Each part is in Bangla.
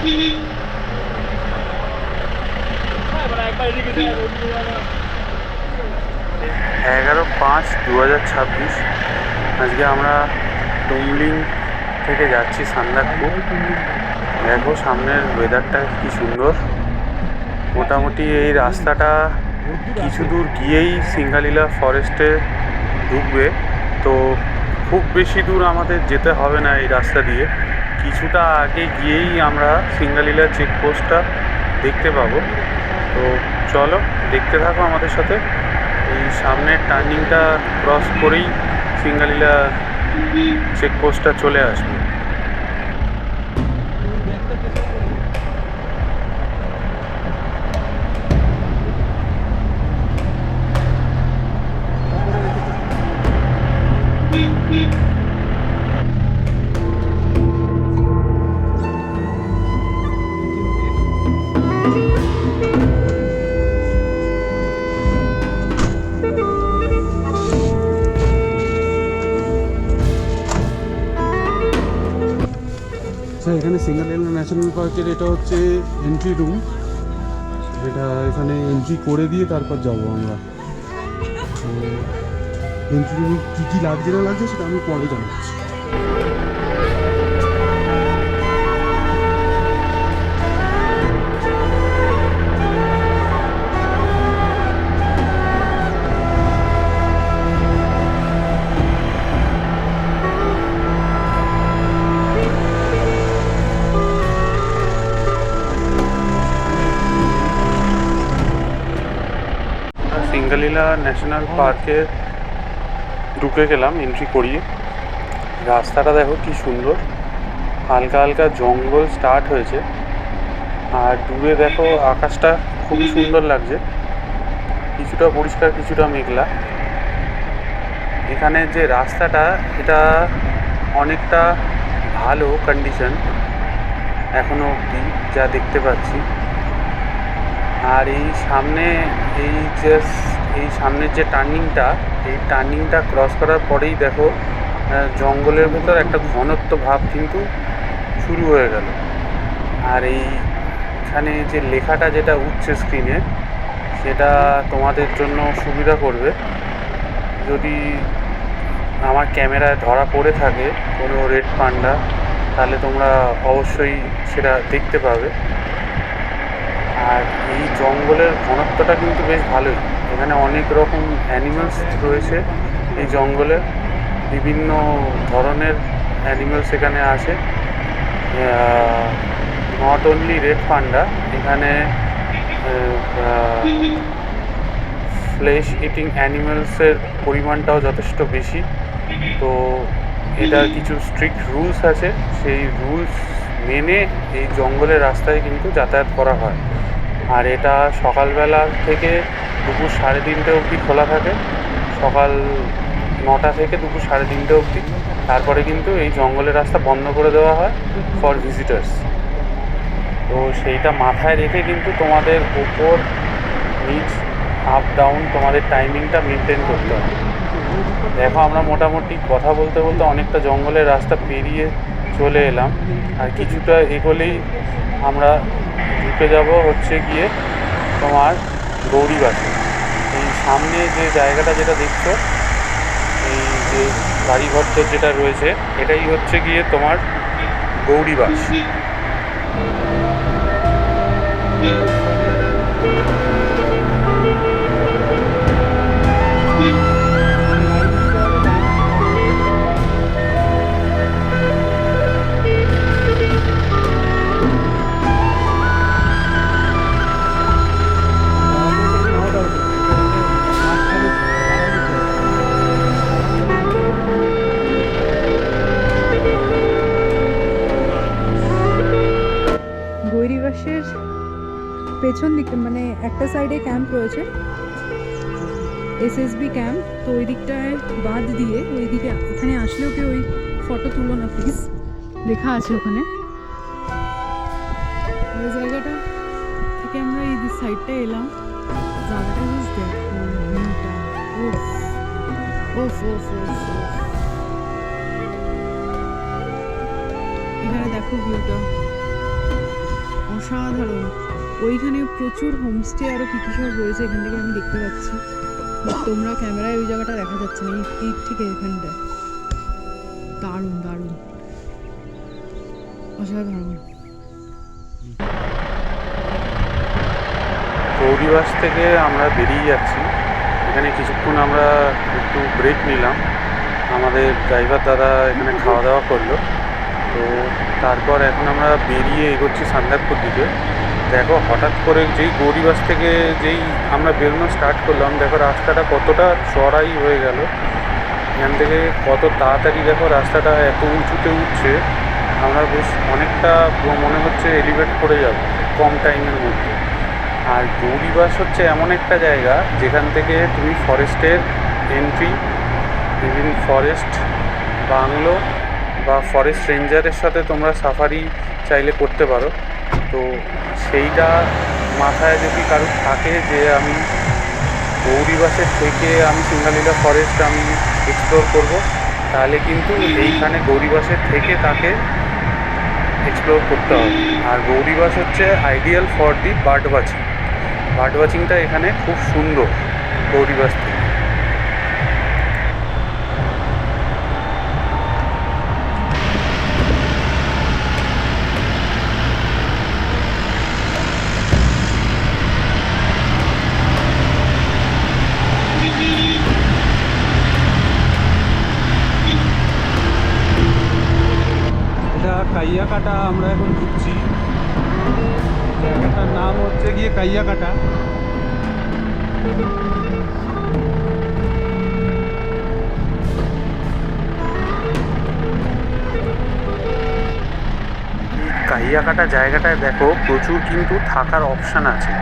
11/5/2026 আজকে আমরা টুমলিং থেকে যাচ্ছি সান্দাকফু। দেখো সামনের ওয়েদারটা কি সুন্দর। মোটামুটি এই রাস্তাটা কিছু দূর গিয়েই সিঙ্গালীলা ফরেস্টে ঢুকবে, তো খুব বেশি দূর আমাদের যেতে হবে না এই রাস্তা দিয়ে। কিছুটা আগে গিয়েই আমরা সিঙ্গালীলা চেকপোস্টটা দেখতে পাবো। তো চলো দেখতে থাকো আমাদের সাথে। এই সামনের টার্নিংটা ক্রস করেই সিঙ্গালীলা চেকপোস্টটা চলে আসবে। এখানে সিঙ্গালীলা ন্যাশনাল পার্কের এটা হচ্ছে এন্ট্রি রুম। এটা এখানে এন্ট্রি করে দিয়ে তারপর যাব আমরা। তো এন্ট্রি রুমে কী কী লাগছে না লাগছে সেটা আমি পরে জানাচ্ছি। সিঙ্গালীলা ন্যাশনাল পার্কে ঢুকে গেলাম এন্ট্রি করিয়ে। রাস্তাটা দেখো কি সুন্দর, হালকা হালকা জঙ্গল স্টার্ট হয়েছে, আর দূরে দেখো আকাশটা খুবই সুন্দর লাগছে, কিছুটা পরিষ্কার কিছুটা মেঘলা। এখানে যে রাস্তাটা এটা অনেকটা ভালো কন্ডিশন এখনো অবধি যা দেখতে পাচ্ছি। আর এই সামনের যে টার্নিংটা ক্রস করার পরেই দেখো জঙ্গলের ভেতর একটা ঘনত্ব ভাব কিন্তু শুরু হয়ে গেল। আর এইখানে যে লেখাটা যেটা উঠছে স্ক্রিনে, সেটা তোমাদের জন্য সুবিধা করবে। যদি আমার ক্যামেরায় ধরা পড়ে থাকে কোনো রেড পান্ডা, তাহলে তোমরা অবশ্যই সেটা দেখতে পাবে। আর এই জঙ্গলের ঘনত্বটা কিন্তু বেশ ভালোই। এখানে অনেক রকম অ্যানিমালস রয়েছে এই জঙ্গলে, বিভিন্ন ধরনের অ্যানিমালস এখানে আছে। নট অনলি রেড পান্ডা, এখানে ফ্লেশ ইটিং অ্যানিমালসের পরিমাণটাও যথেষ্ট বেশি। তো এটার কিছু স্ট্রিক্ট রুলস আছে, সেই রুলস মেনে এই জঙ্গলের রাস্তায় কিন্তু যাতায়াত করা হয়। আর এটা সকালবেলা থেকে দুপুর 3:30 অবধি খোলা থাকে, সকাল 9টা থেকে দুপুর 3:30 অবধি। তারপরে কিন্তু এই জঙ্গলের রাস্তা বন্ধ করে দেওয়া হয় ফর ভিজিটার্স। তো সেইটা মাথায় রেখে কিন্তু তোমাদের ওপর নিচ আপ ডাউন তোমাদের টাইমিংটা মেনটেন করতে হবে। দেখো আমরা মোটামুটি কথা বলতে বলতে অনেকটা জঙ্গলের রাস্তা পেরিয়ে চলে এলাম, আর কিছুটা এগোলেই আমরা ঢুকে যাব হচ্ছে গিয়ে তোমার গৌরীবাসে। এই সামনে যে জায়গাটা যেটা দেখছো, এই যে বাড়িঘর যেটা রয়েছে, এটাই হচ্ছে গিয়ে তোমার গৌরীবাস। গৌরীবাসের পেছন দিকে মানে একটা সাইডে ক্যাম্প রয়েছে, এসএসবি ক্যাম্প। তো ওই দিকটায় বাদ দিয়ে ওই দিকে এখানে আসলেও কি ওই ফটো তুলো না প্লিজ, লেখা আছে ওখানে। ওই জায়গাটা থেকে আমরা এই সাইডটা এলাম, জায়গাটা জাস্ট দেখো, ভিউটা ওফ ওফ ওফ ওফ। এখানে দেখো ভিউটা, অসাধারণ। ওইখানে প্রচুর হোমস্টে আরও কী কী সব রয়েছে এখান থেকে আমি দেখতে পাচ্ছি। তোমরা ক্যামেরায় ওই জায়গাটা দেখা যাচ্ছে না, এই ঠিক এখানটায়। দারুণ দারুণ, অসাধারণ। গৌরীবাস থেকে আমরা বেরিয়ে যাচ্ছি। এখানে কিছুক্ষণ আমরা একটু ব্রেক নিলাম, আমাদের ড্রাইভার দাদা এখানে খাওয়া দাওয়া করলো। তো তারপর এখন আমরা বেরিয়ে এগোচ্ছি সান্দাকপুর দিকে। দেখো হঠাৎ করে যেই গৌরীবাস থেকে যেই আমরা বেরোনো স্টার্ট করলাম, দেখো রাস্তাটা কতটা চড়াই হয়ে গেল। এখান থেকে কত তাড়াতাড়ি দেখো রাস্তাটা এত উঁচুতে উঠছে, আমরা বেশ অনেকটা মনে হচ্ছে এলিভেট করে যাব কম টাইমের মধ্যে। আর গৌরীবাস হচ্ছে এমন একটা জায়গা যেখান থেকে তুমি ফরেস্টের এন্ট্রি, ইভিন ফরেস্ট বাংলো বা ফরেস্ট রেঞ্জারের সাথে তোমরা সাফারি চাইলে করতে পারো। তো সেইটা মাথায় যদি কারো থাকে যে আমি গৌরীবাসের থেকে আমি সিঙ্গালীলা ফরেস্ট আমি এক্সপ্লোর করব, তাহলে কিন্তু এইখানে গৌরীবাসের থেকে তাকে এক্সপ্লোর করতে হবে। আর গৌরীবাস হচ্ছে ideal for the bird watching. Bird ওয়াচিংটা এখানে খুব সুন্দর গৌরীবাস থেকে। এটা কাইয়াকাটা আমরা এখন ঢুকছি। জায়গাটার নাম হচ্ছে গিয়ে কাইয়াকাটা। কাইয়াকাটা জায়গাটায় দেখো প্রচুর কিন্তু থাকার অপশান আছে।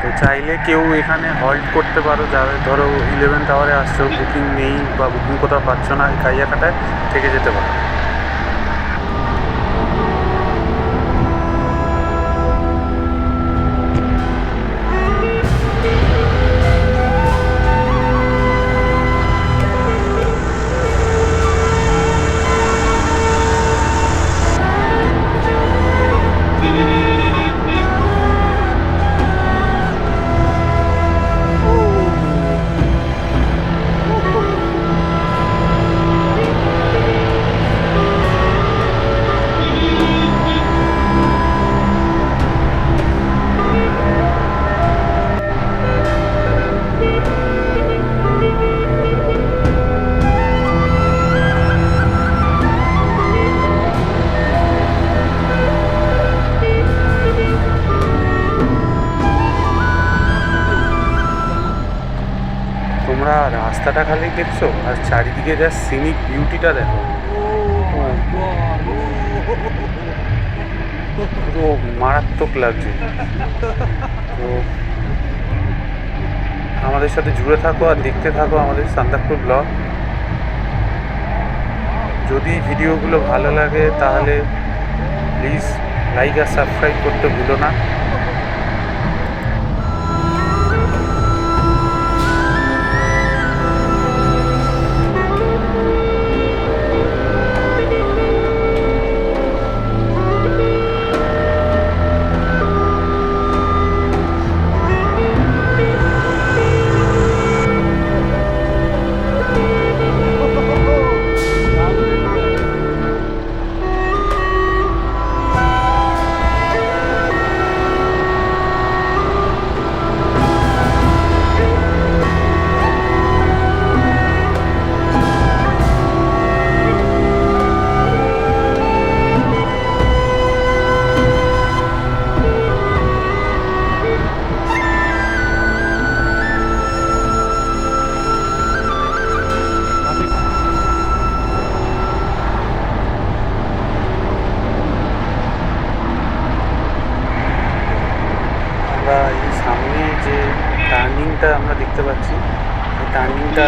তো চাইলে কেউ এখানে হল্ট করতে পারো, যাদের ধরো 11th আওয়ারে আসছো, বুকিং নেই বা বুকিং কোথাও পাচ্ছ না, এই কাইয়াকাটায় থেকে যেতে পারো। তোমরা রাস্তাটা খালি দেখছো আর চারিদিকে যা সিনিক বিউটিটা দেখো, পুরো মারাত্মক লাগছে। তো আমাদের সাথে জুড়ে থাকো আর দেখতে থাকো আমাদের সান্দাকপুর ব্লগ। যদি ভিডিওগুলো ভালো লাগে তাহলে প্লিজ লাইক আর সাবস্ক্রাইব করতে ভুলো না। এই সামনে যে টার্নিংটা আমরা দেখতে পাচ্ছি, এই টার্নিংটা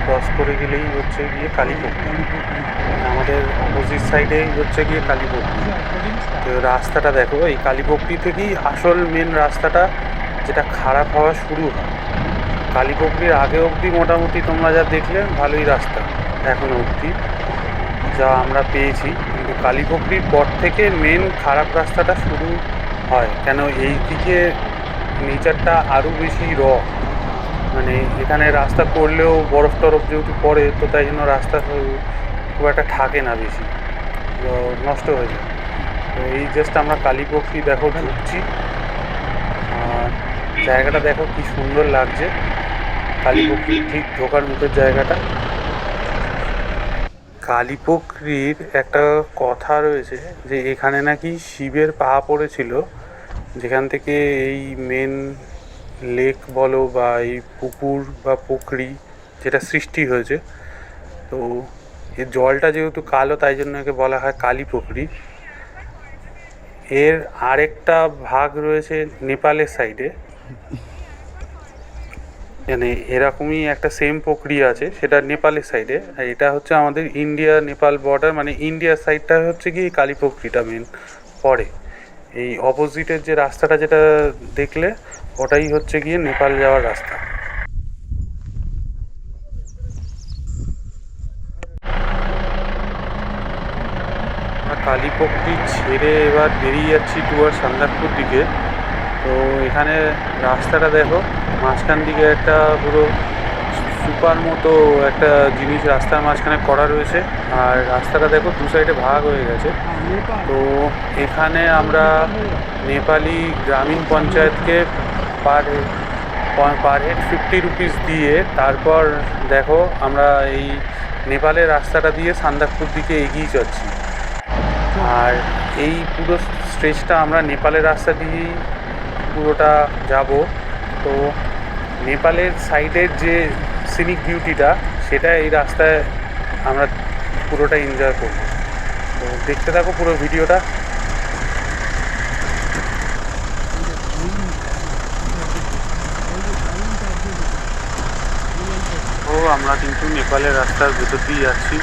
ক্রস করে গেলেই হচ্ছে গিয়ে কালীপোখরি। আমাদের অপোজিট সাইডেই হচ্ছে গিয়ে কালীপোখরি। তো রাস্তাটা দেখো, এই কালীপোখরি থেকেই আসল মেন রাস্তাটা যেটা খারাপ হওয়া শুরু হয়। কালীপোখরির আগে অবধি মোটামুটি তোমরা যা দেখলে ভালোই রাস্তা এখনও অবধি যা আমরা পেয়েছি, কিন্তু কালীপোখরির পর থেকে মেন খারাপ রাস্তাটা শুরু হয়, কেন এই দিকে নেচারটা আরও বেশি মানে এখানে রাস্তা করলেও বরফ টরফ যেহেতু পড়ে, তো তাই জন্য রাস্তা খুব একটা থাকে না বেশি, তো নষ্ট হয়ে যায়। তো এই জাস্ট আমরা কালীপক্ষী দেখো ঢুকছি, আর জায়গাটা দেখো কি সুন্দর লাগছে, কালীপক্ষী ঠিক ঢোকার মুখের জায়গাটা। কালীপক্ষীর একটা কথা রয়েছে যে এখানে নাকি শিবের পা পড়েছিল, যেখান থেকে এই মেন লেক বলো বা এই পুকুর বা পুকুরি যেটা সৃষ্টি হয়েছে। তো এর জলটা যেহেতু কালো, তাই জন্য একে বলা হয় কালী পুকুরি। এর আরেকটা ভাগ রয়েছে নেপালের সাইডে, মানে এরকমই একটা সেম প্রক্রিয়া আছে, সেটা নেপালের সাইডে। আর এটা হচ্ছে আমাদের ইন্ডিয়া নেপাল বর্ডার, মানে ইন্ডিয়ার সাইডটা হচ্ছে কি কালী পুকুরিটা মেন পড়ে। এই অপোজিটের যে রাস্তাটা যেটা দেখলে, ওটাই হচ্ছে গিয়ে নেপাল যাওয়ার রাস্তা। কালীপক্ষী ছেড়ে এবার বেরিয়ে যাচ্ছি টুয়ার্ড সান্দাকপুর দিকে। তো এখানে রাস্তাটা দেখো, মাঝখান দিকে একটা পুরো সুপার মতো একটা জিনিস রাস্তার মাঝখানে করা রয়েছে, আর রাস্তাটা দেখো দু সাইডে ভাগ হয়ে গেছে। তো এখানে আমরা নেপালি গ্রামীণ পঞ্চায়েতকে পার হেড 50 রুপিস দিয়ে তারপর দেখো আমরা এই নেপালের রাস্তাটা দিয়ে সান্দাকপুর দিকে এগিয়ে যাচ্ছি। আর এই পুরো স্ট্রেচটা আমরা নেপালের রাস্তা দিয়েই পুরোটা যাব। তো নেপালের সাইডের যে সিনিক বিউটিটা, সেটা এই রাস্তায় আমরা পুরোটা এনজয় করব। তো দেখতে থাকো পুরো ভিডিওটা। ও আমরা কিন্তু নেপালের রাস্তার ভেতর দিয়ে যাচ্ছি।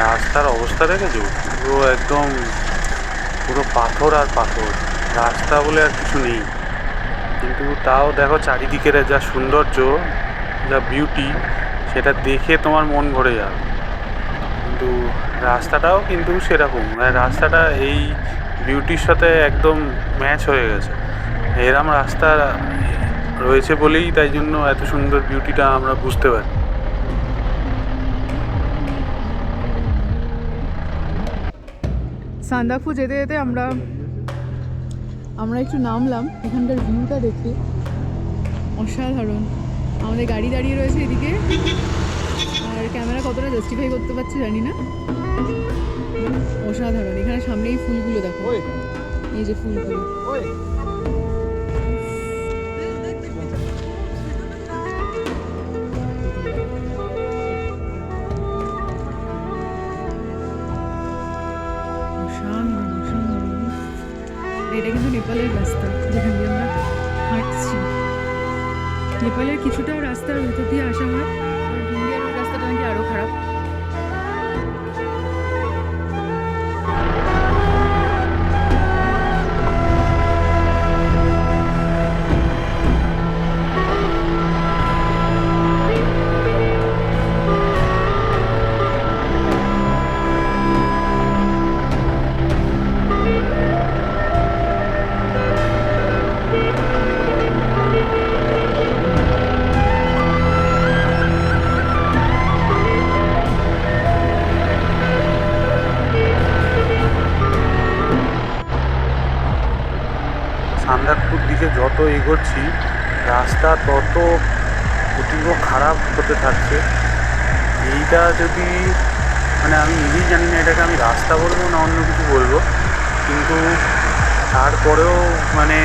রাস্তার অবস্থা দেখেছো, পুরো একদম পুরো পাথর আর পাথর, রাস্তা বলে আর কিছু নেই। কিন্তু তাও দেখো চারিদিকের যা সৌন্দর্য, যা বিউটি, সেটা দেখে তোমার মন ভরে যাবে। কিন্তু রাস্তাটাও কিন্তু সেরকম, রাস্তাটা এই বিউটির সাথে একদম ম্যাচ হয়ে গেছে। এরম রাস্তা রয়েছে বলেই তাই জন্য এত সুন্দর বিউটিটা আমরা বুঝতে পারি। সান্দাকফু যেতে যেতে আমরা একটু নামলাম, এখানকার ভিউটা দেখে অসাধারণ। আমাদের গাড়ি দাঁড়িয়ে রয়েছে এদিকে, আর ক্যামেরা কতটা জাস্টিফাই করতে পারছি জানি না। অসাধারণ। এখানে সামনে এই ফুলগুলো দেখো, এই যে ফুলগুলো, এটা কিন্তু নেপালের রাস্তা যেখান দিয়ে আমরা হাঁটছি। নেপালের কিছুটা রাস্তার ভেতর দিয়ে আসা হয়, ইন্ডিয়ার ওই রাস্তাটা নাকি আরও খারাপ। সান্দাকপুর দিকে যত এগোচ্ছি, রাস্তা তত অতীব খারাপ হতে থাকছে। এইটা যদি মানে আমি নিজেই জানি না এটাকে আমি রাস্তা বলবো না অন্য কিছু বলবো, কিন্তু তারপরেও মানে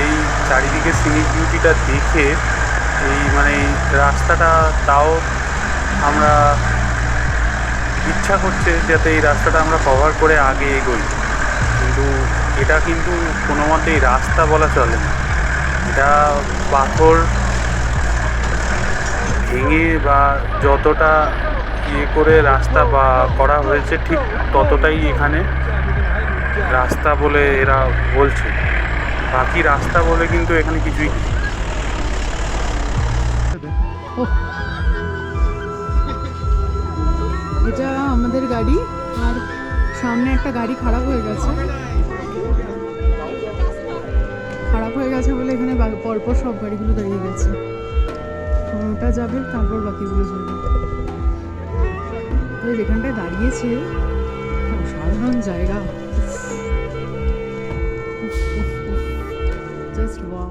এই চারিদিকে সিনিক বিউটিটা দেখে এই মানে রাস্তাটা, তাও আমরা ইচ্ছা করছে যাতে এই রাস্তাটা আমরা কভার করে আগে এগোই। কিন্তু এটা কিন্তু কোনো মতেই রাস্তা বলা চলে না, এটা পাথর ভেঙে বা যতটা ইয়ে করে রাস্তা বা করা হয়েছে, ঠিক ততটাই এখানে রাস্তা বলে এরা বলছে। বাকি রাস্তা বলে কিন্তু এখানে কিছুই নেই। এটা আমাদের গাড়ি, আর সামনে একটা গাড়ি খারাপ হয়ে গেছে। হয়ে গেছে বলে এখানে পরপর সব গাড়িগুলো দাঁড়িয়ে গেছে। ওটা যাবে, তারপর বাকিগুলো যাবে। তো যেখানটায় দাঁড়িয়েছে অসাধারণ জায়গা, জাস্ট ওয়াও।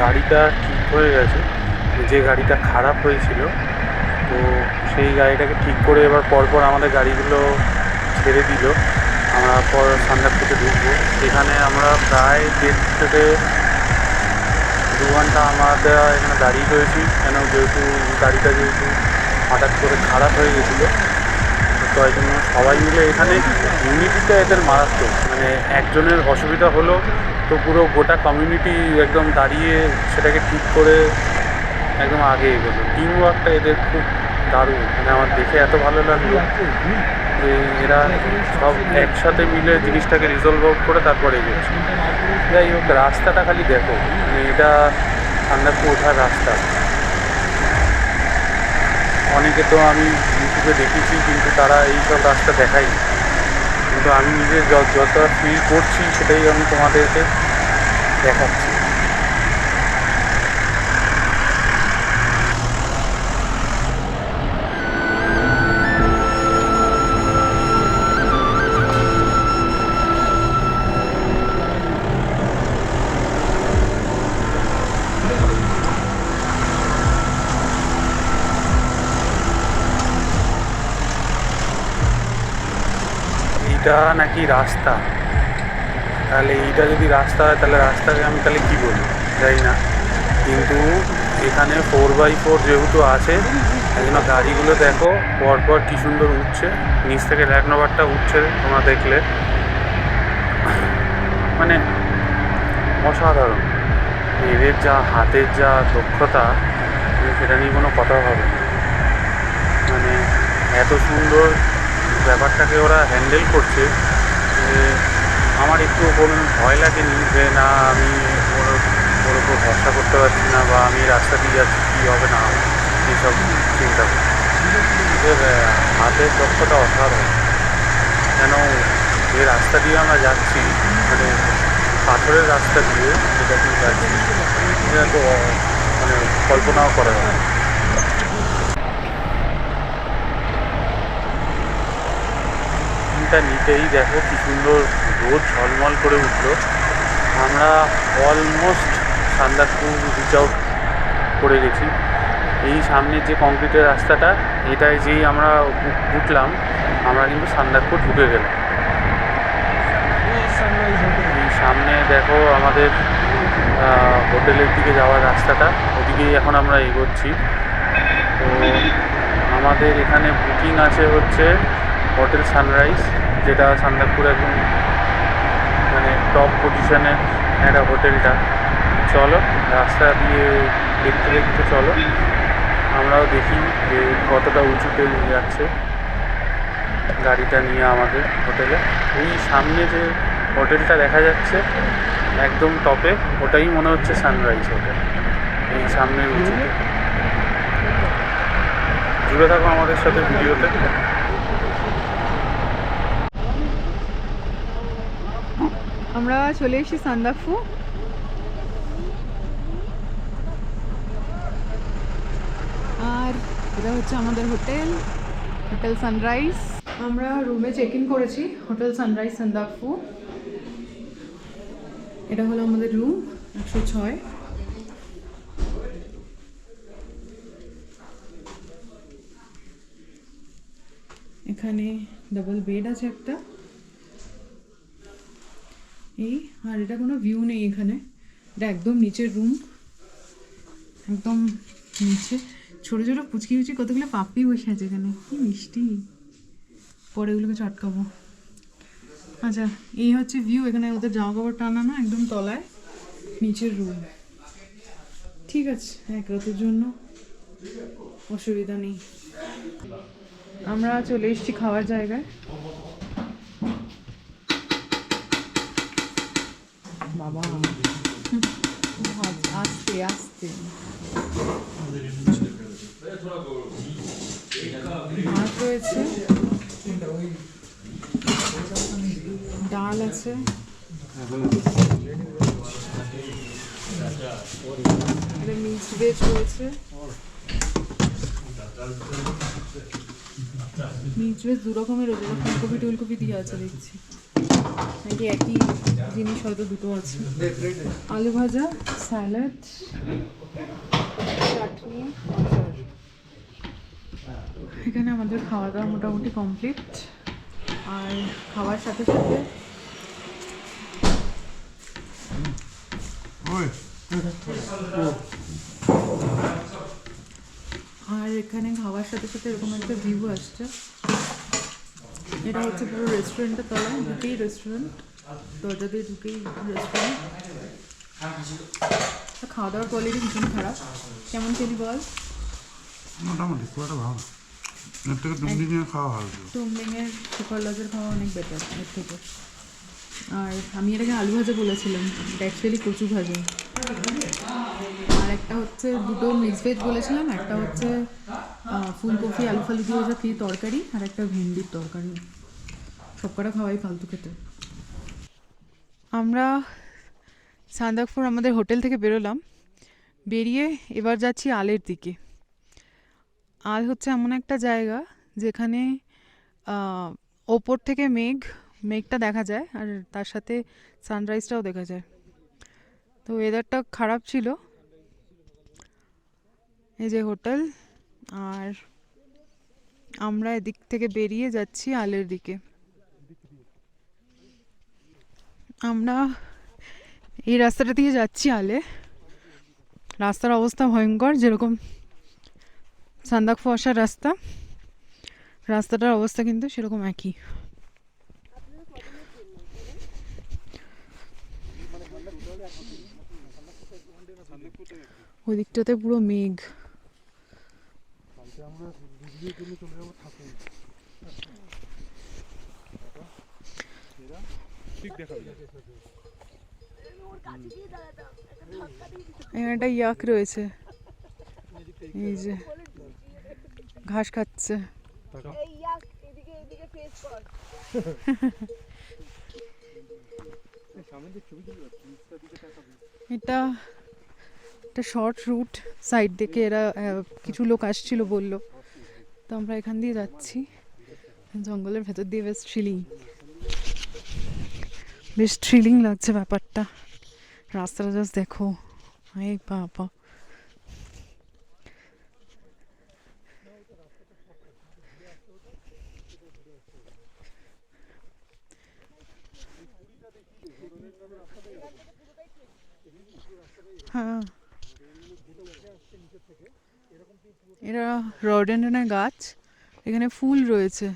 গাড়িটা ঠিক হয়ে গেছে, যে গাড়িটা খারাপ হয়েছিল, তো সেই গাড়িটাকে ঠিক করে এবার পরপর আমাদের গাড়িগুলো ছেড়ে দিল। আমরা পর সান্দাকপুরে ঢুকবো। এখানে আমরা প্রায় 1.5 থেকে 2 ঘন্টা আমাদের এখানে দাঁড়িয়ে রয়েছি, কেন যেহেতু গাড়িটা হঠাৎ করে খারাপ হয়ে গেছিলো। তো এই জন্য সবাই মিলে এখানে ইউনিটিটা এদের মারাত্মক, মানে একজনের অসুবিধা হলো তো পুরো গোটা কমিউনিটি একদম দাঁড়িয়ে সেটাকে ঠিক করে একদম আগে এগোলো। টিম ওয়ার্কটা এদের খুব দারুণ, মানে আমার দেখে এত ভালো লাগলো যে এরা সব একসাথে মিলে জিনিসটাকে রিজলভ আউট করে তারপরে এগোচ্ছে। যাই হোক, রাস্তাটা খালি দেখো, মানে এটা সান্দাকফু ওঠার রাস্তা। অনেকে তো আমি ইউটিউবে দেখেছি, কিন্তু তারা এইসব রাস্তা দেখায়নি, কিন্তু আমি নিজে যত ফিল করছি সেটাই আমি তোমাদেরকে দেখাচ্ছি। এইটা নাকি রাস্তা, তাহলে এইটা যদি রাস্তা হয় তাহলে রাস্তাকে আমি তাহলে কী বলবো জানি না, কিন্তু এখানে 4x4 যেহেতু আছে এই জন্য গাড়িগুলো দেখো পরপর কী সুন্দর উঠছে, নিচ থেকে ল্যান্ডওভারটা উঠছে তোমরা দেখলে, মানে অসাধারণ। এদের যা হাতের যা দক্ষতা, সেটা নিয়ে কোনো কথা হবে না। মানে এত সুন্দর ব্যাপারটাকে ওরা হ্যান্ডেল করছে যে আমার একটু কোনো ভয় লাগেনি যে না আমি ওর উপর ভরসা করতে পারছি না, বা আমি রাস্তা দিয়ে যাচ্ছি কী হবে না এইসব চিন্তা করি। হাতের দক্ষতা অসাধারণ, কেন যে রাস্তা দিয়ে আমরা যাচ্ছি, মানে পাথরের রাস্তা দিয়ে যেটা দিয়ে যাচ্ছি, সেটা তো মানে কল্পনাও করা যায়। নিতেই দেখো কি সুন্দর রোদ ঝলমল করে উঠলো। আমরা অলমোস্ট সান্দাকফু রিচ আউট করে গেছি। এই সামনের যে কংক্রিটের রাস্তাটা, এটায় যেই আমরা উঠলাম, আমরা কিন্তু সান্দাকফু ঢুকে গেলাম। এই সামনে দেখো আমাদের হোটেলের দিকে যাওয়ার রাস্তাটা, ওদিকেই এখন আমরা এগোচ্ছি। তো আমাদের এখানে বুকিং আছে হচ্ছে হোটেল সানরাইজ, যেটা সান্দাকফুর একদম মানে টপ পজিশনে একটা হোটেলটা। চলো রাস্তা দিয়ে দেখতে দেখতে চলো, আমরাও দেখি যে কতটা উঁচুতে যাচ্ছে গাড়িটা নিয়ে আমাদের হোটেলে। ওই সামনে যে হোটেলটা দেখা যাচ্ছে একদম টপে, ওটাই মনে হচ্ছে সানরাইজ হোটেল, এই সামনের উঁচুতে। জুড়ে থাকো আমাদের সাথে ভিডিওতে। আমরা চলে এসেছি সান্দাকফু। আর এটা হচ্ছে আমাদের হোটেল, হোটেল সানরাইজ। আমরা রুমে চেক ইন করেছি, হোটেল সানরাইজ সান্দাকফু। এটা হলো আমাদের রুম 106। এখানে ডাবল বেড আছে একটা, এই আর এটা কোনো ভিউ নেই এখানে, এটা একদম নিচের রুম, একদম নিচে। ছোটো ছোটো পুচকি পুচকি কতগুলো পাপ্পি বসে আছে এখানে, কি মিষ্টি, পরে ওগুলোকে চটকাবো। আচ্ছা, এই হচ্ছে ভিউ। এখানে ওদের জামা কাপড় টানানো একদম তলায়, নিচের রুম। ঠিক আছে, এক রাতের জন্য অসুবিধা নেই। আমরা চলে এসেছি খাওয়ার জায়গায়। বাবা আস্তে আস্তে মাছ রয়েছে, ডাল আছে, মিক্সড ভেজ রয়েছে। মিক্সড ভেজ দু রকমের রয়েছে, ফুলকপি টুলকপি দিয়ে আছে দেখছি, নাকি একই জিনিস হয়তো দুটো আছে। আলু ভাজা, স্যালাড, চাটনি, আচার। এখানে আমাদের খাওয়া দাওয়া মোটামুটি কমপ্লিট। আর খাওয়ার সাথে সাথে এখানে খাওয়ার সাথে সাথে এরকম একটা ভিউ আসছে। এটা হচ্ছে পুরো রেস্টুরেন্টের তলায়, ঢুকেই রেস্টুরেন্ট, দরজা দিয়ে ঢুকেই রেস্টুরেন্ট। খাওয়া দাওয়ার কোয়ালিটি ভীষণ খারাপ। কেমন খেলি বল? মোটামুটি খুব একটা ভালো, এর থেকে টুমলিংয়ের খাওয়া ভালো। টুমলিংয়ের সুপার লজের খাওয়া অনেক বেটার এর থেকে। আর আমি এটাকে আলু ভাজা বলেছিলাম, এটা অ্যাকচুয়ালি কচু ভাজা। আর একটা হচ্ছে দুটো মিক্স ভেজ বলেছিলাম, একটা হচ্ছে ফুলকপি আলু ফালু দিয়ে ভাজা কি তরকারি, আর একটা ভেন্ডির তরকারি। সব কটা খাওয়াই ফালতু খেতে। আমরা সান্দাকফু আমাদের হোটেল থেকে বেরোলাম, বেরিয়ে এবার যাচ্ছি আলের দিকে। আল হচ্ছে এমন একটা জায়গা যেখানে ওপর থেকে মেঘটা দেখা যায়, আর তার সাথে সানরাইজটাও দেখা যায়। তো ওয়েদারটা খারাপ ছিল। এই যে হোটেল, আর আমরা এদিক থেকে বেরিয়ে যাচ্ছি আলের দিকে। আমরা এই রাস্তাটা দিয়ে যাচ্ছি আলে। রাস্তার অবস্থা ভয়ঙ্কর, যেরকম সান্দাকফু আসার রাস্তাটার অবস্থা কিন্তু সেরকম একই। ওই দিকটাতে পুরো মেঘ। এখানে একটা ইয়াক রয়েছে, এই যে ঘাস খাচ্ছে। এটা একটা শর্ট রুট, সাইড থেকে এরা কিছু লোক আসছিল বললো, তো আমরা এখান দিয়ে যাচ্ছি জঙ্গলের ভেতর দিয়ে। বেশ থ্রিলিং লাগছে ব্যাপারটা। রাস্তাটা জাস্ট দেখো, এই বাবা। হ্যাঁ, এরা রডেন্ড্রনের গাছ, এখানে ফুল রয়েছে।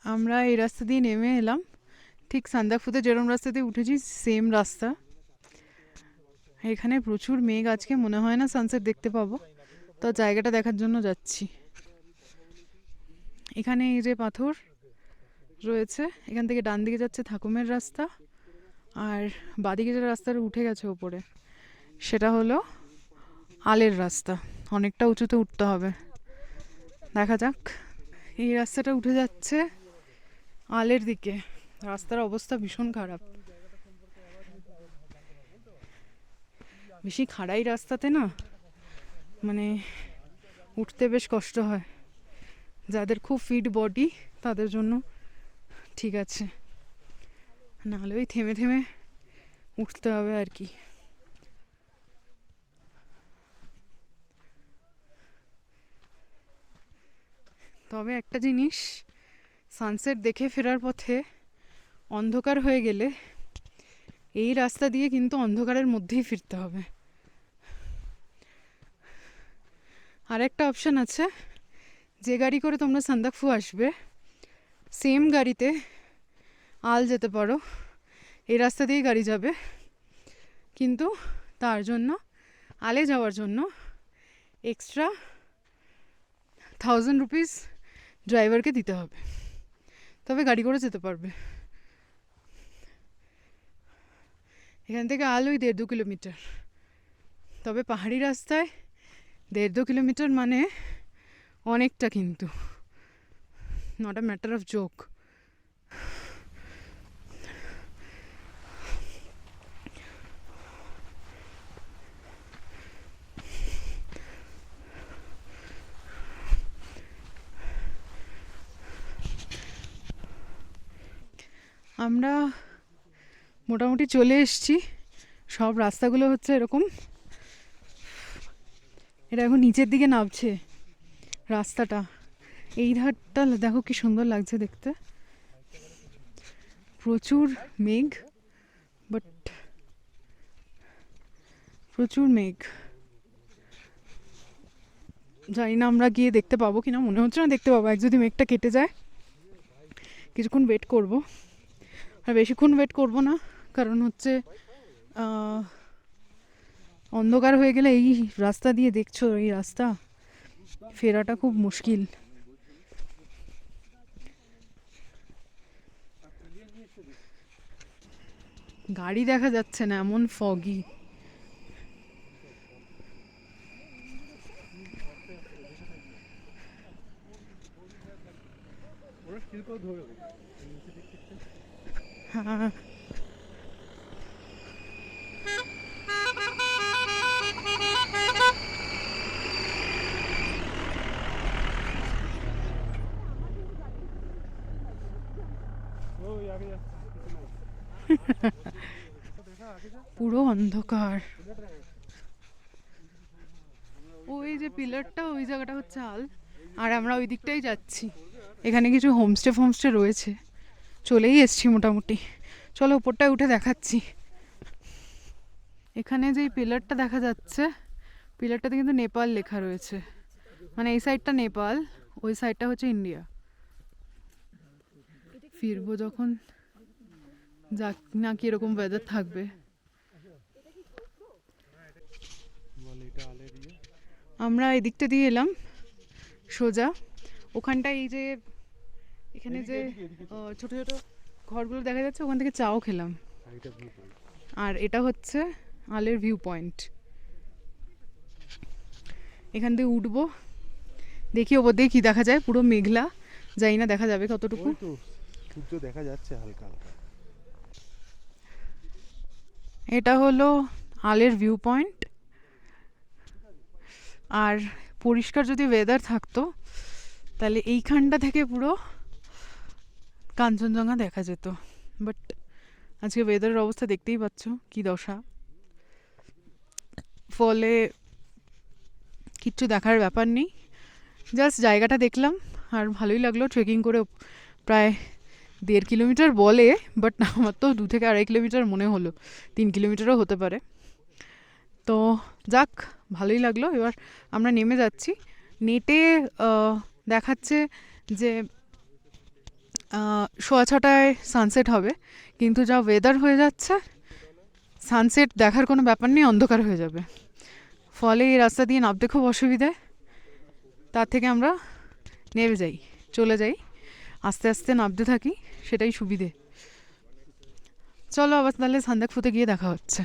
আমরা এই রাস্তা দিয়ে নেমে এলাম, ঠিক সান্দাকফুতে যেরকম রাস্তা দিয়ে উঠেছি সেম রাস্তা। এখানে প্রচুর মেঘ, আজকে মনে হয় না সানসেট দেখতে পাবো, তো জায়গাটা দেখার জন্য যাচ্ছি। এখানে এই যে পাথর রয়েছে, এখান থেকে ডান দিকে যাচ্ছে থাকুমের রাস্তা, আর বাদিকে যে রাস্তাটা উঠে গেছে ওপরে সেটা হলো আলের রাস্তা। অনেকটা উঁচুতে উঠতে হবে, দেখা যাক। এই রাস্তাটা উঠে যাচ্ছে আলের দিকে। রাস্তার অবস্থা ভীষণ খারাপ, বেশি খাড়াই রাস্তাতে না, মানে উঠতে বেশ কষ্ট হয়। যাদের খুব ফিট বডি তাদের জন্য ঠিক আছে, নাহলে ওই থেমে থেমে উঠতে হবে আর কি। তবে একটা জিনিস, সানসেট দেখে ফেরার পথে অন্ধকার হয়ে গেলে এই রাস্তা দিয়ে কিন্তু অন্ধকারের মধ্যেই ফিরতে হবে। আর একটা অপশান আছে, যে গাড়ি করে তোমরা সান্দাকফু আসবে সেম গাড়িতে আল যেতে পারো। এই রাস্তা দিয়েই গাড়ি যাবে, কিন্তু তার জন্য আলে যাওয়ার জন্য এক্সট্রা 1000 রুপিস ড্রাইভারকে দিতে হবে, তবে গাড়ি করে যেতে পারবে। এখান থেকে আল ওই 1.5-2 কিলোমিটার, তবে পাহাড়ি রাস্তায় 1.5-2 কিলোমিটার মানে অনেকটা, কিন্তু not a matter of joke. আমরা মোটামুটি চলে এসেছি, সব রাস্তাগুলো হচ্ছে এরকম। এটা এখন নিচের দিকে নামছে রাস্তাটা। এই ধারটা দেখো কি সুন্দর লাগছে দেখতে, প্রচুর মেঘ, বাট প্রচুর মেঘ। জানি না আমরা গিয়ে দেখতে পাবো কিনা, মনে হচ্ছে না দেখতে পাবো। এক যদি মেঘটা কেটে যায় কিছুক্ষণ ওয়েট করব, আর বেশিক্ষণ ওয়েট করব না, কারণ হচ্ছে অন্ধকার হয়ে গেলে এই রাস্তা দিয়ে, দেখছো এই রাস্তা, ফেরাটা খুব মুশকিল। গাড়ি দেখা যাচ্ছে না, এমন ফগি। হ্যাঁ, পুরো অন্ধকার। ওই যে পিলারটা, ওই জায়গাটা হচ্ছে আল, আর আমরা ওই দিকটাই যাচ্ছি। এখানে কিছু হোমস্টে রয়েছে, চলেই এসছি মোটামুটি। চলো উপরটায় উঠে দেখাচ্ছি। এখানে যে পিলারটা দেখা যাচ্ছে, পিলারটাতে কিন্তু নেপাল লেখা রয়েছে, মানে এই সাইডটা নেপাল, ওই সাইডটা হচ্ছে ইন্ডিয়া। ফিরবো যখন, যাক না কিরকম ওয়েদার থাকবে। আমরা এই দিকটা দিয়ে এলাম সোজা, ওখানটায় এই যে এখানে যে ছোট ছোট ঘরগুলো দেখা যাচ্ছে, ওখান থেকে চাও খেলাম। আর এটা হচ্ছে আলের ভিউ পয়েন্ট। এখান থেকে উঠবো, দেখি ওপর দিয়ে কি দেখা যায়। পুরো মেঘলা, জানি না দেখা যাবে কতটুকু। সূর্য দেখা যাচ্ছে হালকা হালকা। এটা হলো আলের ভিউ পয়েন্ট। আর পরিষ্কার যদি ওয়েদার থাকতো তাহলে এইখানটা থেকে পুরো কাঞ্চনজঙ্ঘা দেখা যেত, বাট আজকে ওয়েদারের অবস্থা দেখতেই পাচ্ছ কি দশা, ফলে কিচ্ছু দেখার ব্যাপার নেই। জাস্ট জায়গাটা দেখলাম আর ভালোই লাগলো। ট্রেকিং করে প্রায় 1.5 কিলোমিটার বলে, বাট আমার তো 2 থেকে 2.5 কিলোমিটার মনে হলো, 3 কিলোমিটারও হতে পারে। তো যাক, ভালোই লাগলো। এবার আমরা নেমে যাচ্ছি। নেটে দেখাচ্ছে যে 6:30টায় সানসেট হবে, কিন্তু যা ওয়েদার হয়ে যাচ্ছে সানসেট দেখার কোনো ব্যাপার নেই, অন্ধকার হয়ে যাবে। ফলে এই রাস্তা দিয়ে নামতে খুব অসুবিধে। তার থেকে আমরা নেমে যাই, চলে যাই, আস্তে আস্তে নামতে থাকি, সেটাই সুবিধে। চলো আবার তাহলে সান্দাকফুতে গিয়ে দেখা হচ্ছে।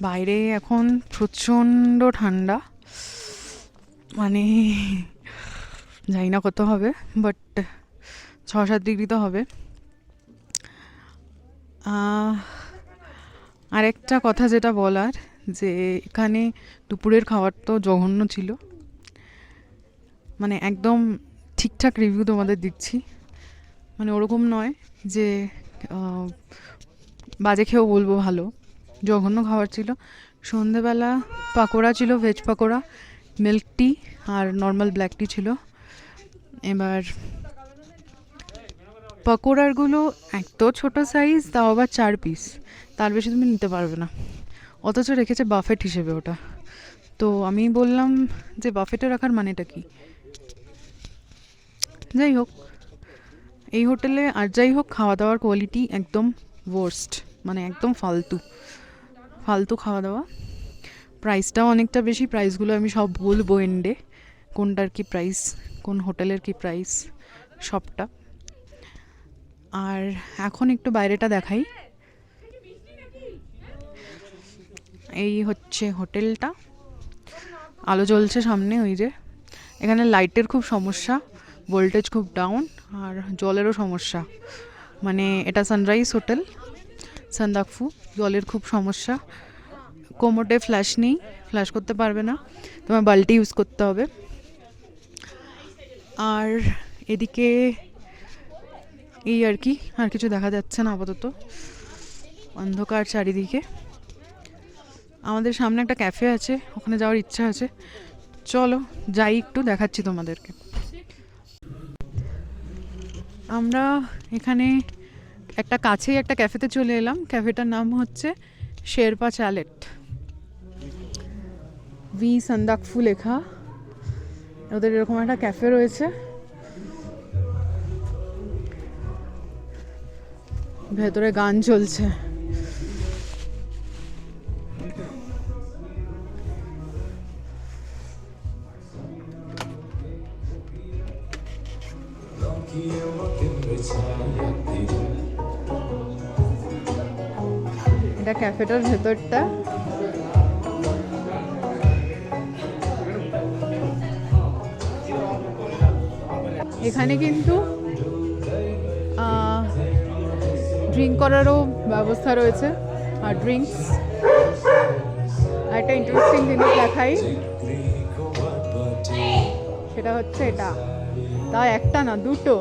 বাইরে এখন প্রচণ্ড ঠান্ডা, মানে জানি না কত হবে, বাট 6-7 ডিগ্রি তো হবে। আরেকটা কথা যেটা বলার, যে এখানে দুপুরের খাবার তো জঘন্য ছিল, মানে একদম ঠিকঠাক রিভিউ তোমাদের দিচ্ছি, মানে ওরকম নয় যে বাজে খেয়েও বলবো ভালো, জঘন্য খাবার ছিল। সন্ধেবেলা পাকোড়া ছিল, ভেজ পাকোড়া, মিল্ক টি আর নর্মাল ব্ল্যাক টি ছিল। এবার পাকোড়ারগুলো এক তো ছোটো সাইজ, তাও আবার 4 পিস, তার বেশি তুমি নিতে পারবে না। অথচ রেখেছে বাফেট হিসেবে ওটা। তো আমি বললাম যে বাফেটে রাখার মানেটা কি। যাই হোক, এই হোটেলে আর যাই হোক খাওয়া দাওয়ার কোয়ালিটি একদম ওয়ার্স্ট, মানে একদম ফালতু ফালতু খাওয়া দাওয়া। প্রাইসটাও অনেকটা বেশি। প্রাইসগুলো আমি সব বলবো এন্ডে, কোনটার কি প্রাইস, কোন হোটেলের কি প্রাইস, সবটা। আর এখন একটু বাইরেটা দেখাই। এই হচ্ছে হোটেলটা, আলো জ্বলছে সামনে, ওই যে। এখানে লাইটের খুব সমস্যা, ভোল্টেজ খুব ডাউন, আর জলেরও সমস্যা। মানে এটা সানরাইজ হোটেল সান্দাকফু, জলের খুব সমস্যা। কোমোটে ফ্ল্যাশ নেই, ফ্ল্যাশ করতে পারবে না, তোমার বাল্টি ইউজ করতে হবে। আর এদিকে এই আর কি, আর কিছু দেখা যাচ্ছে না আপাতত, অন্ধকার চারিদিকে। আমাদের সামনে একটা ক্যাফে আছে, ওখানে যাওয়ার ইচ্ছা আছে, চলো যাই, একটু দেখাচ্ছি তোমাদেরকে। আমরা এখানে একটা কাছেই একটা ক্যাফেতে চলে এলাম। ক্যাফেটার নাম হচ্ছে শেরপা চ্যালেট, ভি সান্দাকফু লেখা। ওদের এরকম একটা ক্যাফে রয়েছে, ভেতরে গান চলছে। এটা ক্যাফেটার ভেতরটা। এখানে কিন্তু ড্রিঙ্ক করারও ব্যবস্থা রয়েছে, আর ড্রিঙ্কস। একটা ইন্টারেস্টিং জিনিস দেখাই, সেটা হচ্ছে এটা, তা একটা না, দুটো।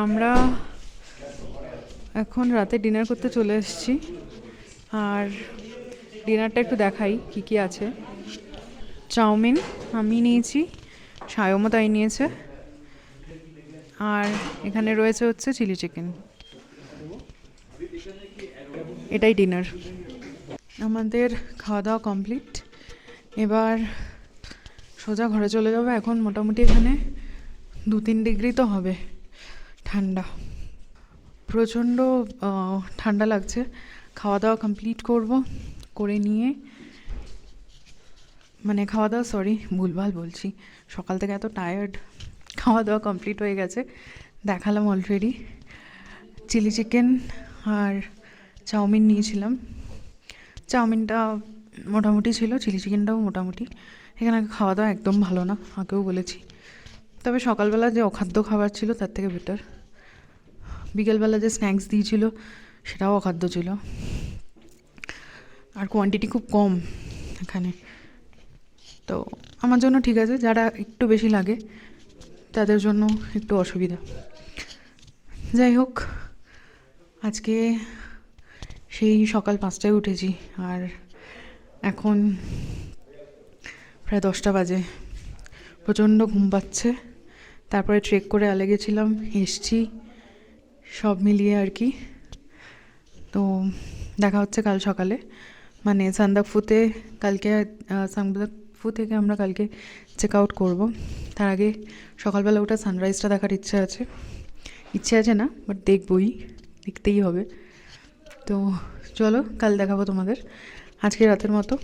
আমরা এখন রাতে ডিনার করতে চলে এসেছি, আর ডিনারটা একটু দেখাই কি কি আছে। চাউমিন আমি নিয়েছি, সায়মও তাই নিয়েছে, আর এখানে রয়েছে হচ্ছে চিলি চিকেন। এটাই ডিনার। আমাদের খাওয়া দাওয়া কমপ্লিট, এবার সোজা ঘরে চলে যাবে। এখন মোটামুটি এখানে 2-3 ডিগ্রি তো হবে ঠান্ডা, প্রচণ্ড ঠান্ডা লাগছে। খাওয়া দাওয়া কমপ্লিট করে নিয়ে, মানে খাওয়া দাওয়া, সরি ভুলভাল বলছি, সকাল থেকে এত টায়ার্ড। খাওয়া দাওয়া কমপ্লিট হয়ে গেছে, দেখালাম অলরেডি। চিলি চিকেন আর চাউমিন নিয়েছিলাম। চাউমিনটা মোটামুটি ছিল, চিলি চিকেনটাও মোটামুটি। এখানে খাওয়া দাওয়া একদম ভালো না, আগেও বলেছি। তবে সকালবেলা যে অখাদ্য খাবার ছিল তার থেকে বেটার। বিকেলবেলা যে স্ন্যাক্স দিয়েছিল সেটাও অখাদ্য ছিল, আর কোয়ান্টিটি খুব কম এখানে। তো আমার জন্য ঠিক আছে, যারা একটু বেশি লাগে তাদের জন্য একটু অসুবিধা। যাই হোক, আজকে সেই সকাল 5টায় উঠেছি, আর এখন প্রায় 10টা বাজে। প্রচণ্ড ঘুম পাচ্ছে। তারপরে ট্রেক করে আলে গেছিলাম, এসছি, সব মিলিয়ে আর কি। তো দেখা হচ্ছে কাল সকালে, মানে সান্দাকফুতে। সান্দাকফু থেকে আমরা কালকে চেক আউট করবো। তার আগে সকালবেলা ওটা সানরাইজটা দেখার ইচ্ছে আছে না, বাট দেখতেই হবে। তো চলো, কাল দেখাবো তোমাদের। আজকে রাতের মতো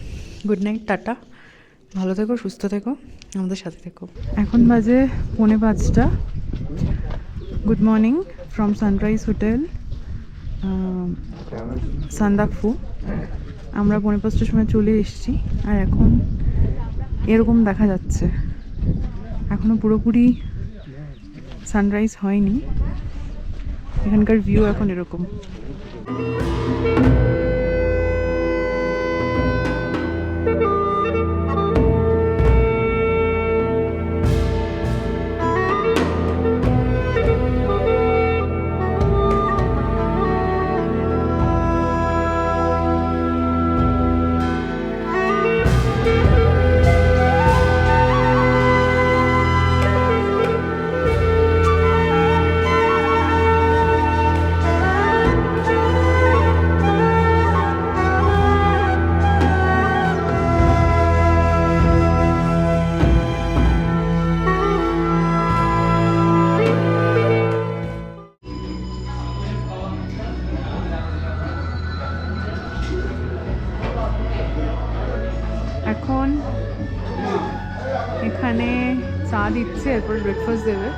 গুড নাইট, টাটা, ভালো থেকো, সুস্থ থেকো, আমাদের সাথে থেকো। এখন বাজে 4:45। Good morning from sunrise hotel Sandakphu. আমরা 4:45টার সময় চলে এসেছি, আর এখন এরকম দেখা যাচ্ছে। এখনও পুরোপুরি সানরাইজ হয়নি, এখানকার ভিউ এখন এরকম। দিচ্ছে, এরপর ব্রেকফাস্ট দেবে।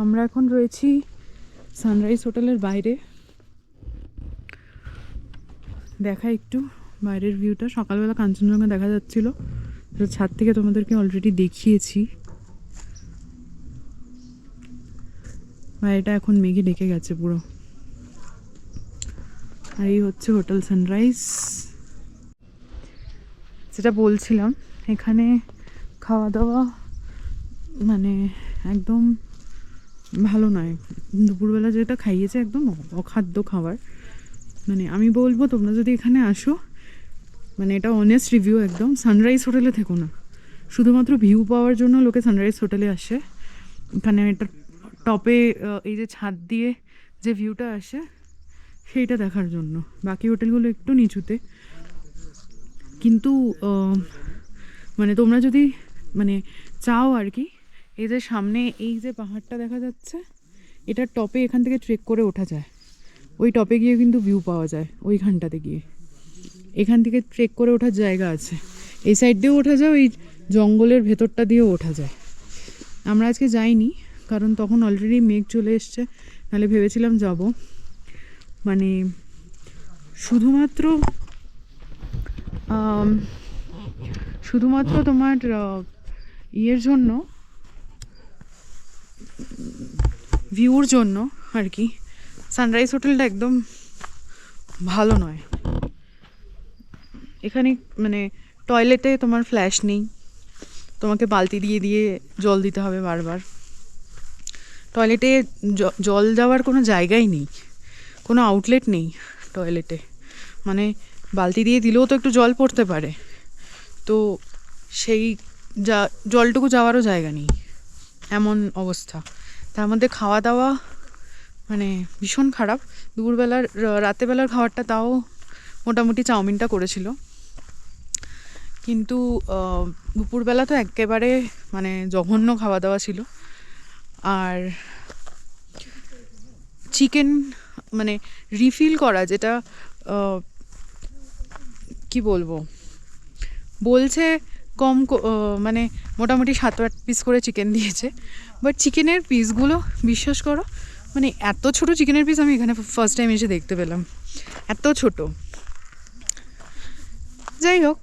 আমরা এখন রয়েছি সানরাইজ হোটেলের বাইরে। দেখা একটু বাইরের ভিউটা। সকালবেলা কাঞ্চনজঙ্ঘা দেখা যাচ্ছিল, তো ছাদ থেকে তোমাদেরকে অলরেডি দেখিয়েছি। বাইরেটা এখন মেঘে ঢেকে গেছে পুরো। আর এই হচ্ছে হোটেল সানরাইজ। যেটা বলছিলাম, এখানে খাওয়া দাওয়া মানে একদম ভালো নয়। দুপুরবেলা যেটা খাইয়েছে একদম অখাদ্য খাবার। মানে আমি বলবো তোমরা যদি এখানে আসো, মানে এটা অনেস্ট রিভিউ একদম, সানরাইজ হোটেলে থেকো না। শুধুমাত্র ভিউ পাওয়ার জন্য লোকে সানরাইজ হোটেলে আসে। এখানে এটা টপে এই যে ছাদ দিয়ে যে ভিউটা আসে সেইটা দেখার জন্য। বাকি হোটেলগুলো একটু নিচুতে, কিন্তু মানে তোমরা যদি মানে চাও আর কি, এই যে সামনে এই যে পাহাড়টা দেখা যাচ্ছে, এটার টপে এখান থেকে ট্রেক করে ওঠা যায়। ওই টপে গিয়ে কিন্তু ভিউ পাওয়া যায় ওইখানটাতে গিয়ে। এখান থেকে ট্রেক করে ওঠার জায়গা আছে, এই সাইড দিয়েও ওঠা যায়, ওই জঙ্গলের ভেতরটা দিয়েও ওঠা যায়। আমরা আজকে যাইনি, কারণ তখন অলরেডি মেঘ চলে এসছে, নাহলে ভেবেছিলাম যাব। মানে শুধুমাত্র তোমার ইয়ের জন্য, ভিউর জন্য আর কি, সানরাইজ হোটেলটা একদম ভালো নয়। এখানে মানে টয়লেটে তোমার ফ্ল্যাশ নেই, তোমাকে বালতি দিয়ে দিয়ে জল দিতে হবে বারবার। টয়লেটে জল যাওয়ার কোনো জায়গাই নেই, কোনো আউটলেট নেই টয়লেটে। মানে বালতি দিয়ে দিলেও তো একটু জল পড়তে পারে, তো সেই জলটুকু যাওয়ারও জায়গা নেই, এমন অবস্থা। তার মধ্যে খাওয়া দাওয়া মানে ভীষণ খারাপ। দুপুরবেলার রাতেবেলার খাবারটা তাও মোটামুটি চাউমিনটা করেছিল, কিন্তু দুপুরবেলা তো একেবারে মানে জঘন্য খাওয়া দাওয়া ছিল। আর চিকেন মানে রিফিল করা, যেটা কি বলবো, বলছে কম মানে মোটামুটি 7-8 পিস করে চিকেন দিয়েছে, বাট চিকেনের পিসগুলো বিশ্বাস করো মানে এত ছোট চিকেনের পিস আমি এখানে ফার্স্ট টাইম এসে দেখতে পেলাম, এত ছোট। যাই হোক,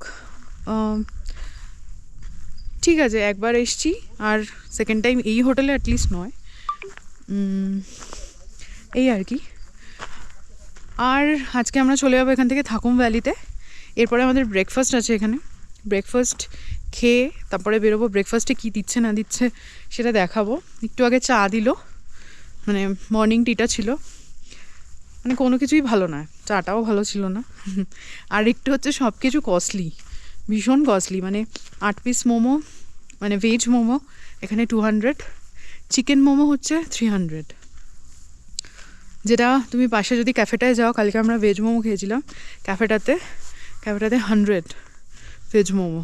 ঠিক আছে, একবার এসছি, আর সেকেন্ড টাইম এই হোটেলে অ্যাটলিস্ট নয়, এই আর কি। আর আজকে আমরা চলে যাবো এখান থেকে থাকুম ভ্যালিতে। এরপরে আমাদের ব্রেকফাস্ট আছে এখানে, ব্রেকফাস্ট খেয়ে তারপরে বেরোবো। ব্রেকফাস্টে কী দিচ্ছে না দিচ্ছে সেটা দেখাবো। একটু আগে চা দিল, মানে মর্নিং টিটা ছিল, মানে কোনো কিছুই ভালো না, চাটাও ভালো ছিল না। আর একটু হচ্ছে সব কিছু কস্টলি, ভীষণ কস্টলি। মানে 8 পিস মোমো, মানে ভেজ মোমো এখানে 200, চিকেন মোমো হচ্ছে 300। যেটা তুমি পাশে যদি ক্যাফেটায় যাও, কালকে আমরা ভেজ মোমো খেয়েছিলাম ক্যাফেটাতে 100 ভেজ মোমো,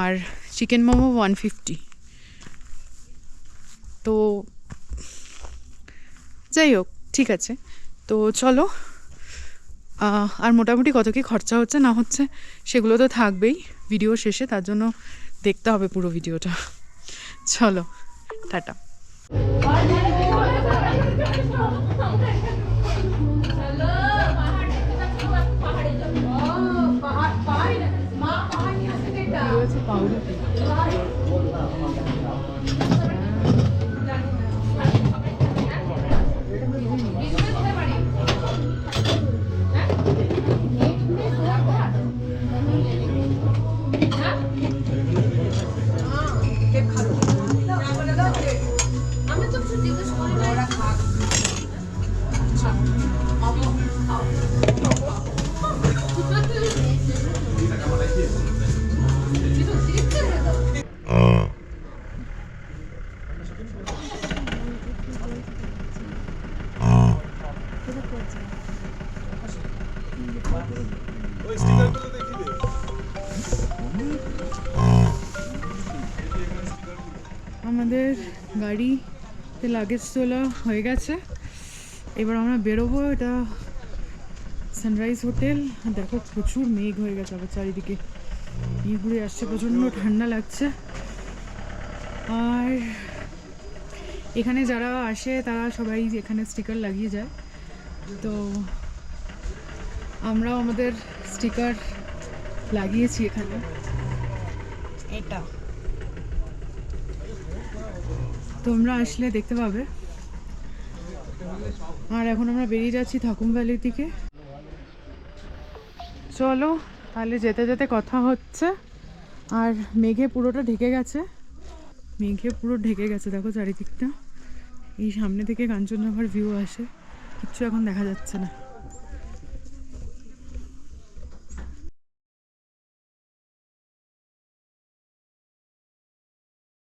আর চিকেন মোমো 150। তো যাই হোক, ঠিক আছে, তো চলো। আর মোটামুটি কত কী খরচা হচ্ছে না হচ্ছে সেগুলো তো থাকবেই ভিডিও শেষে, তার জন্য দেখতে হবে পুরো ভিডিওটা। চলো, টাটা। আমাদের গাড়িতে লাগেজ তোলা হয়ে গেছে, এবার আমরা বেরোবো। এটা সানরাইজ হোটেল। দেখো প্রচুর মেঘ হয়ে গেছে আবার চারিদিকে, মেঘ ঘুরে আসছে, প্রচণ্ড ঠান্ডা লাগছে। আর এখানে যারা আসে তারা সবাই এখানে স্টিকার লাগিয়ে যায়, তো আমরাও আমাদের স্টিকার লাগিয়েছি এখানে। এটা তোমরা আসলে দেখতে পাবে। আর এখন আমরা বেরিয়ে যাচ্ছি থাকুম ভ্যালির দিকে। চলো তাহলে যেতে যেতে কথা হচ্ছে। আর মেঘে পুরোটা ঢেকে গেছে, মেঘে পুরো ঢেকে গেছে, দেখো চারিদিকটা। এই সামনে থেকে কাঞ্চনজঙ্ঘার ভিউ আসে, কিচ্ছু এখন দেখা যাচ্ছে না।